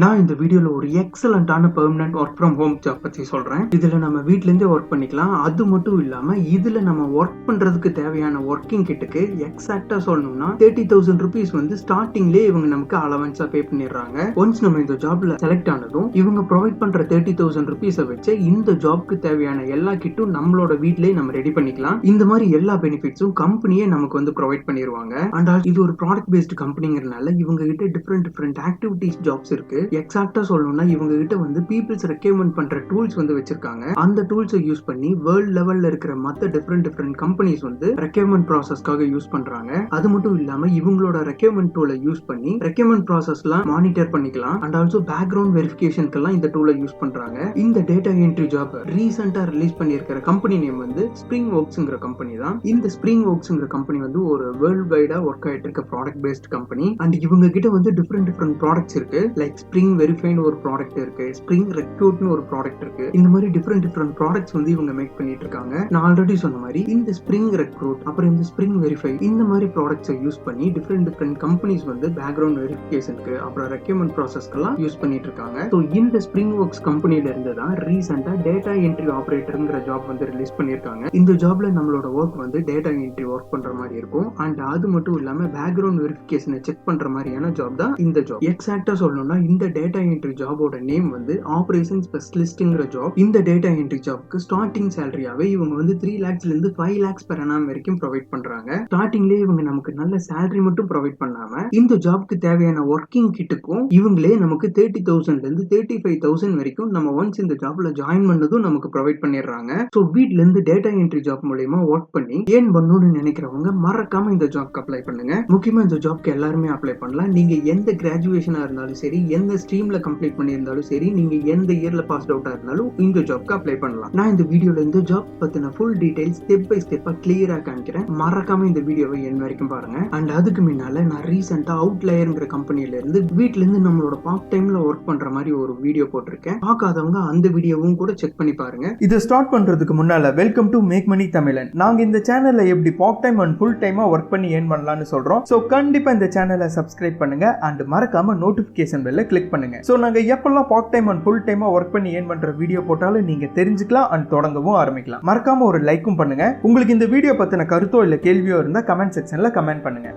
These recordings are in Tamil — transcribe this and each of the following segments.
நான் இந்த வீடியோல ஒரு எக்ஸலண்டான permanent work from home job பத்தி சொல்றேன். இதுல நம்ம வீட்ல இருந்தே ஒர்க் பண்ணிக்கலாம். அது மட்டும் இல்லாம இதுல நம்ம ஒர்க் பண்றதுக்கு தேவையான ஒர்க்கிங் கிட்டுக்கு எக்ஸாக்டா சொல்லணும்னா 30,000 rupees வந்து ஸ்டார்டிங்லேயே இவங்க நமக்கு அலவன்ஸா பே பண்ணிடுறாங்க. ஒன்ஸ் நம்ம இந்த ஜாப்ல செலக்ட் ஆனதும் இவங்க ப்ரொவைட் பண்ற 30,000 rupees வச்சு இந்த ஜாப்க்கு தேவையான எல்லா கிட்டும் நம்மளோட வீட்லயே நம்ம ரெடி பண்ணிக்கலாம். இந்த மாதிரி எல்லா பெனிஃபிட்ஸும் கம்பெனியே நமக்கு வந்து ப்ரொவைட் பண்ணிடுவாங்க. அண்ட் இது ஒரு ப்ராடக்ட் பேஸ்ட் கம்பெனிங்கிறதுனால இவங்க கிட்ட டிஃப்ரெண்ட் ஆக்டிவிட்டிஸ் ஜாப்ஸ் இருக்கு. எக்ஸாக்டா சொல்லணும்னா இவங்க கிட்ட வந்து பீப்புள்ஸ் ரெக்கமெண்ட் பண்ற டூல்ஸ் வந்து வச்சிருக்காங்க. அந்த டூல்ஸை யூஸ் பண்ணி வேர்ல்ட் லெவல்ல இருக்கிற மத்த டிஃப்ரெண்ட் கம்பெனிஸ் வந்து ரெக்கமெண்ட் ப்ராசஸ்க்காக யூஸ் பண்றாங்க. அது மட்டும் இல்லாம இவங்களோட ரெக்கமெண்ட் டூலை யூஸ் பண்ணி ரெக்கமெண்ட் ப்ராசஸ்லாம் மானிட்டர் பண்ணிக்கலாம். அண்ட் ஆல்சோ பேக்ரவுண்ட் வெரிஃபிகேஷனுக்கெல்லாம் இந்த டூலை யூஸ் பண்றாங்க. இந்த டேட்டா என்ட்ரி ஜாப் ரீசெண்டா ரிலீஸ் பண்ணியிருக்கிற கம்பெனி நேம் வந்து ஸ்பிரிங் ஒர்க்ஸ்ங்கிற கம்பெனி தான். இந்த ஸ்பிரிங் ஒர்க்ஸ்ங்கிற கம்பெனி வந்து ஒரு வேர்ல்ட் வைடா ஒர்க் ஆயிட்டு இருக்க ப்ராடக்ட் பேஸ்ட் கம்பெனி. அண்ட் இவங்க கிட்ட வந்து டிஃப்ரெண்ட் ப்ராடக்ட்ஸ் இருக்கு. லைக் ஸ்பிரிங் வெரிஃபைன்னு ஒரு ப்ராடக்ட் இருக்கு, ஸ்பிரிங் ரெக்ரூட்னு ஒரு ப்ராடக்ட் இருக்கு. இந்த மாதிரி டிஃப்ரெண்ட் ப்ராடக்ட்ஸ் வந்து இவங்க மேக் பண்ணிட்டு இருக்காங்க. நான் ஆல்ரெடி சொன்ன மாதிரி இந்த ஸ்பிரிங் ரெக்ரூட் அப்புறம் இந்த ஸ்பிரிங் வெரிஃபை இந்த மாதிரி ப்ராடக்ட்ஸை யூஸ் பண்ணி டிஃப்ரெண்ட் கம்பெனிஸ் வந்து பேக்ரவுண்ட் வெரிஃபிகேஷனுக்கு அப்புறம் ரெக்கமெண்ட் ப்ராசஸ்க்கெல்லாம் யூஸ் பண்ணிட்டு இருக்காங்க. ஸோ இந்த ஸ்பிரிங் ஒர்க்ஸ் கம்பெனில இருந்து தான் ரீசெண்டா டேட்டா என்ட்ரி ஆபரேட்டர்ங்கிற ஜாப் வந்து ரிலீஸ் பண்ணிருக்காங்க. இந்த ஜாப்ல நம்மளோட ஒர்க் வந்து டேட்டா என்ட்ரி ஒர்க் பண்ற மாதிரி இருக்கும். அண்ட் அது மட்டும் இல்லாம பேக்ரவுண்ட் வெரிஃபிகேஷனை செக் பண்ற மாதிரியான ஜாப் தான் இந்த ஜாப். எக்ஸாக்டா சொல்லணும்னா இந்த டேட்டா என்ட்ரி ஜாபோட நேம் வந்து ஆபரேஷன் ஸ்பெஷலிஸ்ட்ங்கிற ஜாப். இந்த டேட்டா என்ட்ரி ஜாப்க்கு ஸ்டார்டிங் சேலரியாவே இவங்க வந்து 3 lakhsல இருந்து 5 lakhs per annum வரைக்கும் ப்ரொவைட் பண்றாங்க. ஸ்டார்டிங்லேயே இவங்க நமக்கு நல்ல சேலரி மட்டும் ப்ரொவைட் பண்ணாம இந்த ஜாப்க்கு தேவையான ஒர்க்கிங் கிட்டுக்கும் இவங்களே நமக்கு 30,000ல இருந்து 35,000 வரைக்கும் நம்ம ஒன்ஸ் இந்த ஜாப்ல ஜாயின் பண்ணதும் நமக்கு ப்ரொவைட் பண்ணிடுறாங்க. ஸோ வீட்ல இருந்து டேட்டா என்ட்ரி ஜாப் மூலமா ஒர்க் பண்ணி ஏன் பண்ணணும்னு நினைக்கிறவங்க மறக்காம இந்த ஜாப்க்கு அப்ளை பண்ணுங்க. முக்கியமா இந்த ஜாப்க்கு எல்லாருமே அப்ளை பண்ணலாம். நீங்க எந்த கிராஜுவேஷனா இருந்தாலும் சரி, எந்த ஸ்ட்ரீம்ல கம்ப்ளீட் பண்ணியிருந்தாலும் சரி, நீங்க எந்த இயர்ல பாஸ் அவுட்டா இருந்தாலும் இந்த ஜாப்க்கு அப்ளை பண்ணலாம். நான் இந்த வீடியோல இந்த ஜாப் பத்தின ஃபுல் டீடைல்ஸ் ஸ்டெப் பை ஸ்டெப்பா கிளியரா காமிக்கிறேன். மறக்காம இந்த வீடியோவை என் வரைக்கும் பாருங்க. அண்ட் அதுக்கு முன்னால நான் ரீசெண்டா அவுட்லயர்ங்கிற கம்பெனில இருந்து வீட்ல இருந்து நம்மளோட பார்ட் டைம்ல ஒர்க் பண்ற மாதிரி ஒரு வீடியோ போட்டிருக்கேன். பார்க்காதவங்க அந்த வீடியோவும் கூட செக் பண்ணி பாருங்க. இதை ஸ்டார்ட் பண்றதுக்கு முன்னால வெல்கம் டு மேக் மணி தமிழன். நாங்க இந்த சேனல்ல எப்படி பார்ட் டைம் அண்ட் ஃபுல் டைமா ஒர்க் பண்ணி ஏர்ன் பண்ணலாம்னு சொல்றோம். சோ கண்டிப்பா இந்த சேனலை சப்ஸ்கிரைப் பண்ணுங்க அண்ட் மறக்காம நோட்டிபிகேஷன் பெல்ல கிளிக் பண்ணுங்க. சோ நாங்க எப்பெல்லாம் பார்ட் டைம் அண்ட் ஃபுல் டைமா ஒர்க் பண்ணி ஏர்ன் பண்ற வீடியோ போட்டாலும் நீங்க தெரிஞ்சுக்கலாம் அண்ட் தொடங்கவும் ஆரம்பிக்கலாம். மறக்காம ஒரு லைக்கும் பண்ணுங்க. உங்களுக்கு இந்த வீடியோ பத்தின கருத்தோ இல்ல கேள்வியோ இருந்தா கமெண்ட் செக்ஷன்ல கமெண்ட் பண்ணுங்க.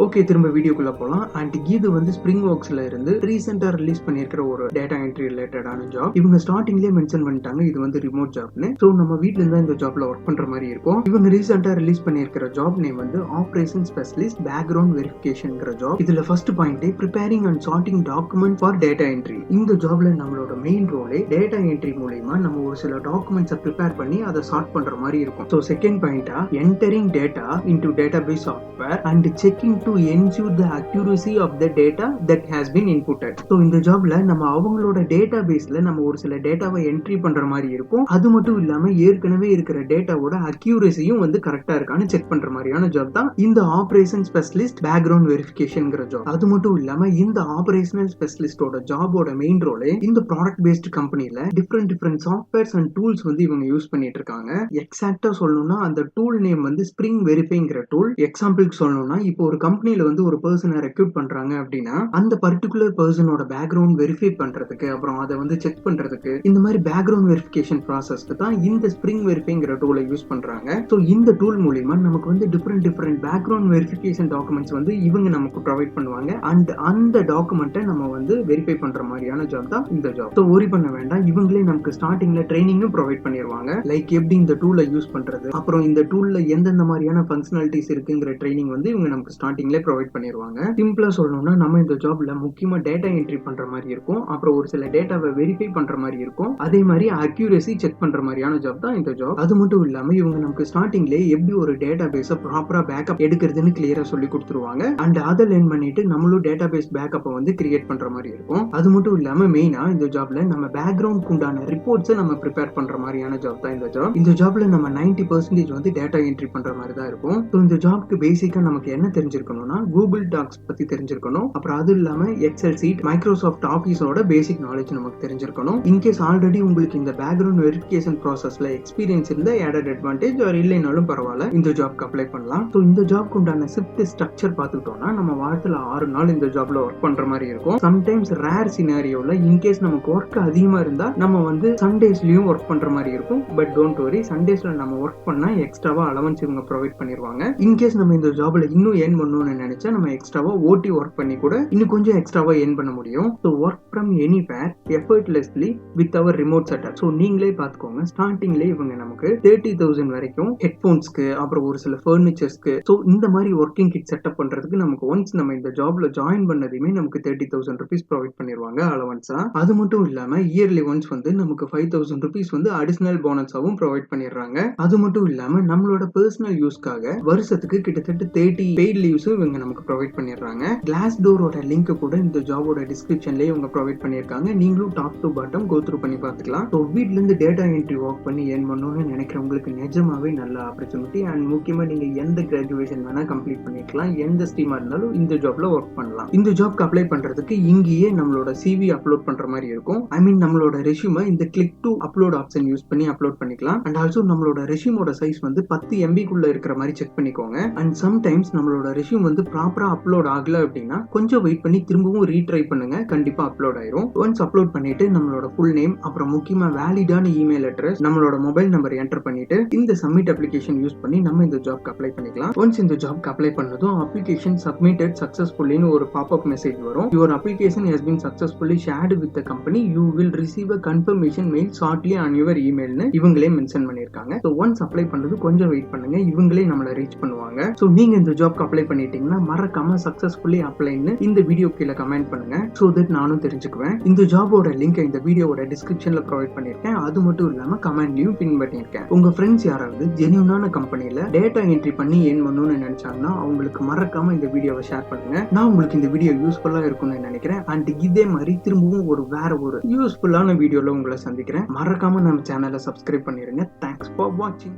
ஓகே, திரும்ப வீடியோக்குள்ள போலாம். அண்ட் இது வந்து ஸ்பிரிங் ஒர்க்ஸ்ல இருந்து ரீசெண்டா ரிலீஸ் பண்ணிருக்கிற ஒரு டேட்டா என்ட்ரி ரிலேட்டடான ஜாப். இவங்க ஸ்டார்டிங்லேயே மென்ஷன் பண்ணிட்டாங்க இது வந்து ரிமோட் ஜாப்னு. ஸோ நம்ம வீட்ல இருந்தா இந்த ஜாப்ல ஒர்க் பண்ற மாதிரி இருக்கும். இவங்க ரீசெண்டா ரிலீஸ் பண்ணிருக்கிற ஜாப் நேம் வந்து ஆபரேஷன் ஸ்பெஷலிஸ்ட் பேக்ரவுண்ட் வெரிஃபிகேஷன்ங்கிற ஜாப். இதுல first point preparing and sorting document for data entry. இந்த ஜாப்ல நம்மளோட மெயின் ரோலே டேட்டா என்ட்ரி மூலமா நம்ம ஒரு சில டாக்குமெண்ட்ஸை ப்ரிப்பேர் பண்ணி அதை சார்ட் பண்ற மாதிரி இருக்கும். ஸோ செகண்ட் பாயிண்டா entering data into database software and checking to ensure the accuracy of the data that has been inputted. So இந்த ஜாப்ல நம்ம அவங்களோட டேட்டாபேஸ்ல நம்ம ஒரு சில டேட்டாவை என்ட்ரி பண்ற மாதிரி இருக்கும். அது மட்டும் இல்லாம ஏற்கனவே இருக்கிற டேட்டாவோட அக்யூரசியும் வந்து கரெக்டா இருக்கான்னு செக் பண்ற மாதிரியான ஜாப் தான் இந்த ஆபரேஷன் ஸ்பெஷலிஸ்ட் பேக்ரவுண்ட் வெரிஃபிகேஷன்ங்கிற ஜாப். அது மட்டும் இல்லாம இந்த ஆபரேஷனல் ஸ்பெஷலிஸ்டோட ஜாபோட மெயின் ரோலே இந்த ப்ராடக்ட் பேஸ்ட் கம்பெனில டிஃப்ரெண்ட் சாஃப்ட்வேர்ஸ் அண்ட் டூல்ஸ் வந்து இவங்க யூஸ் பண்ணிட்டு இருக்காங்க. எக்ஸாக்டா சொல்லணும்னா அந்த டூல் நேம் வந்து ஸ்பிரிங் வெரிஃபைங்கிற டூல். எக்ஸாம்பிளுக்கு சொல்லணும்னா இப்போ ஒரு கம்பெனில வந்து ஒரு பர்சனை ரெக்ரூட் பண்றாங்க அப்படின்னா அந்த பர்டிகுலர் பர்சனோட பேக்ரவுண்ட் வெரிஃபை பண்றதுக்கு அப்புறம் அதை வந்து செக் பண்றதுக்கு இந்த மாதிரி பேக்ரவுண்ட் வெரிஃபிகேஷன் ப்ராசஸ்க்கு தான் இந்த ஸ்பிரிங் வெரிஃபைங்கிற டூலை யூஸ் பண்றாங்க. ஸோ இந்த டூல் மூலியமா நமக்கு வந்து டிஃப்ரெண்ட் பேக்ரவுண்ட் வெரிஃபிகேஷன் டாக்குமெண்ட்ஸ் வந்து இவங்க நமக்கு ப்ரொவைட் பண்ணுவாங்க. அண்ட் அந்த டாக்குமெண்ட்டை நம்ம வந்து வெரிஃபை பண்ற மாதிரியான ஜாப் தான் இந்த ஜாப். ஸோ ஒரி பண்ண வேண்டாம், இவங்களே நமக்கு ஸ்டார்டிங்ல ட்ரைனிங்கும் ப்ரொவைட் பண்ணிடுவாங்க. லைக் எப்படி இந்த டூலை யூஸ் பண்றது அப்புறம் இந்த டூல்ல எந்தெந்த மாதிரியான ஃபங்க்ஷனாலிட்டிஸ் இருக்குங்கிற ட்ரைனிங் வந்து இவங்க நமக்கு ஸ்டார்டிங்ல ப்ரொவைட் பண்ணிடுவாங்க. சிம்பிளா சொல்லணும்னா நம்ம இந்த ஜாப்ல முக்கியமா டேட்டா என்ட்ரி பண்ற மாதிரி இருக்கும். அப்புறம் ஒரு சில டேட்டாவை வெரிஃபை பண்ற மாதிரி இருக்கும். அதே மாதிரி அக்யூரசி செக் பண்ற மாதிரியான ஜாப் தான் இந்த ஜாப். அது மட்டும் இல்லாம இவங்க நமக்கு ஸ்டார்டிங்லேயே எப்படி ஒரு டேட்டா பேஸை ப்ராப்பரா பேக்கப் எடுக்கிறதுன்னு கிளியரா சொல்லி கொடுத்துருவாங்க. அண்ட் அதை லேர்ன் பண்ணிட்டு நம்மளும் டேட்டா பேஸ் பேக்கப்பை வந்து கிரியேட் பண்ற மாதிரி இருக்கும். அது மட்டும் இல்லாம மெயினா இந்த ஜாப்ல நம்ம பேக்ரவுண்ட் உண்டான ரிப்போர்ட்ஸை நம்ம ப்ரிப்பேர் பண்ற மாதிரியான ஜாப் தான் இந்த ஜாப். இந்த ஜாப்ல நம்ம 90% வந்து டேட்டா என்ட்ரி பண்ற மாதிரி தான் இருக்கும். ஸோ இந்த ஜாப்க்கு பேசிக்கா நமக்கு என்ன தெரிஞ்சிருக்கணும் தெரிஞ்சிருக்கணும்னா கூகுள் டாக்ஸ் பத்தி தெரிஞ்சிருக்கணும். அப்புறம் அது இல்லாம எக்ஸல் சீட், மைக்ரோசாஃப்ட் ஆஃபீஸோட பேசிக் நாலேஜ் நமக்கு தெரிஞ்சிருக்கணும். இன்கேஸ் ஆல்ரெடி உங்களுக்கு இந்த பேக்ரவுண்ட் வெரிஃபிகேஷன் ப்ராசஸ்ல எக்ஸ்பீரியன்ஸ் இருந்தா ஆடட் அட்வான்டேஜ், ஒரு இல்லைனாலும் பரவாயில்ல, இந்த ஜாப்க்கு அப்ளை பண்ணலாம். ஸோ இந்த ஜாப்க்கு உண்டான ஷிஃப்ட் ஸ்ட்ரக்சர் பார்த்துக்கிட்டோம்னா நம்ம வாரத்துல 6 நாள் இந்த ஜாப்ல ஒர்க் பண்ற மாதிரி இருக்கும். சம்டைம்ஸ் ரேர் சினாரியோல இன்கேஸ் நமக்கு ஒர்க் அதிகமா இருந்தா நம்ம வந்து சண்டேஸ்லயும் ஒர்க் பண்ற மாதிரி இருக்கும். பட் டோன்ட் வரி, சண்டேஸ்ல நம்ம ஒர்க் பண்ணா எக்ஸ்ட்ராவா அலவன்ஸ் இவங்க ப்ரொவைட் பண்ணிருவாங்க. இன்கேஸ் நம்ம இந்த ஜாப்ல இன்னும் ஏர்ன் பண்ணணும்னு நினைச்சா நம்ம எக்ஸ்ட்ராவா ஓடி ஒர்க் பண்ணி கூட இன்னும் கொஞ்சம் எக்ஸ்ட்ராவா ஏர்ன் பண்ண முடியும். So work from anywhere effortlessly with our remote setup. So நீங்களே பார்த்துக்கோங்க, ஸ்டார்டிங்லேயே இவங்க நமக்கு 30,000 வரைக்கும் ஹெட்போன்ஸ்க்கு, அப்புறம் ஒரு சில ஃபர்னிச்சர்ஸ்க்கு, ஸோ இந்த மாதிரி ஒர்க்கிங் கிட் செட்டப் பண்றதுக்கு நமக்கு ஒன்ஸ் நம்ம இந்த ஜாப்ல ஜாயின் பண்ணதுமே நமக்கு 30,000 ருபீஸ் ப்ரொவைட் பண்ணிருவாங்க அலவன்ஸா. அது மட்டும் இல்லாம இயர்லி ஒன்ஸ் வந்து நமக்கு 5,000 ருபீஸ் வந்து அடிஷனல் போனஸாவும் ப்ரொவைட் பண்ணிடுறாங்க. அது மட்டும் இல்லாம நம்மளோட பர்சனல் யூஸ்க்காக வருஷத்துக்கு கிட்டத்தட்ட 30 பெய்ட் லீவ்ஸும் இவங்க நமக்கு ப்ரொவைட் பண்ணிடுறாங்க. கிளாஸ் டோரோட லிங்க் கூட இந்த ஜாபோட டிஸ்கிரிப்ஷன்லயே இவங்க ப்ரொவைட் பண்ணிருக்காங்க. நீங்களும் top to bottom go through பண்ணி பார்த்துக்கலாம். ஸோ வீட்ல இருந்து டேட்டா என்ட்ரி ஒர்க் பண்ணி ஏர்ன் பண்ணணும்னு நினைக்கிறவங்களுக்கு நிஜமாவே நல்ல ஆப்பர்ச்சுனிட்டி. அண்ட் முக்கியமா நீங்க எந்த கிராஜுவேஷன் வேணா கம்ப்ளீட் பண்ணிக்கலாம், எந்த ஸ்ட்ரீமா இருந்தாலும் இந்த ஜாப்ல ஒர்க் பண்ணலாம். இந்த ஜாப்க்கு அப்ளை பண்றதுக்கு இங்கேயே நம்மளோட சிவி அப்லோட் பண்ற மாதிரி இருக்கும். ஐ மீன் நம்மளோட ரெஸ்யூமை இந்த click to upload option use பண்ணி அப்லோட் பண்ணிக்கலாம். அண்ட் ஆல்சோ நம்மளோட ரெஸ்யூமோட சைஸ் வந்து 10 MB குள்ள இருக்கிற மாதிரி செக் பண்ணிக்கோங்க. அண்ட் சம்டைம்ஸ் நம்மளோட ரெஸ்யூம் வந்து ப்ராப்பரா அப்லோட் ஆகல அப்படின்னா கொஞ்சம் வெயிட் பண்ணி திரும்பவும் ரீட்ரை பண்ணுங்க, கண்டிப்பா அப்லோட் ஆயிரும். ஒன்ஸ் அப்லோட் பண்ணிட்டு நம்மளோட ஃபுல் நேம், அப்புறம் முக்கியமா வேலிடான இமெயில் அட்ரஸ், நம்மளோட மொபைல் நம்பர் என்டர் பண்ணிட்டு இந்த சப்மிட் அப்ளிகேஷன் யூஸ் பண்ணி நம்ம இந்த ஜாப்க்கு அப்ளை பண்ணிக்கலாம். ஒன்ஸ் இந்த ஜாப்க்கு அப்ளை பண்ணதும் அப்ளிகேஷன் சப்மிட்டட் சக்சஸ்ஃபுல்லின்னு ஒரு பாப்அப் மெசேஜ் வரும். Your application has been successfully shirt with the company, you will receive a confirmation mail shortly on your email னு இவங்களே மென்ஷன் பண்ணிருக்காங்க. சோ ஒன்ஸ் அப்ளை பண்ணது கொஞ்சம் வெயிட் பண்ணுங்க, இவங்களே நம்மள ரீச் பண்ணுவாங்க. சோ நீங்க இந்த ஜாப்க்கு அப்ளை பண்ணிட்டீங்கன்னா மறக்காம சக்சஸ்ஃபுல்லி அப்ளைன்னு இந்த வீடியோ கீழ கமெண்ட் பண்ணுங்க, சோ தட் நானும் தெரிஞ்சுக்குவேன். இந்த ஜாபோட லிங்க் இந்த வீடியோவோட டிஸ்கிரிப்ஷன்ல ப்ரொவைட் பண்ணிருக்கேன். அது மட்டும் இல்லாம கமெண்ட்லயும் பின் பண்ணிருக்கேன். உங்க ஃப்ரெண்ட்ஸ் யாராவது ஜெனியூனான கம்பெனில டேட்டா என்ட்ரி பண்ணி ஏர்ன் பண்ணணும்னு நினைச்சாங்கன்னா அவங்களுக்கு மறக்காம இந்த வீடியோவை ஷேர் பண்ணுங்க. நான் உங்களுக்கு இந்த வீடியோ யூஸ்ஃபுல்லா இருக்கும்னு நினைக்கிறேன். அண்ட் இதே மாதிரி திரும்பவும் வேற ஒரு யூஸ்ஃபுல்லான வீடியோல உங்களை சந்திக்கிறேன். மறக்காம நம்ம சேனலை சப்ஸ்கிரைப் பண்ணிருங்க. தேங்க்ஸ் ஃபார் வாட்சிங்.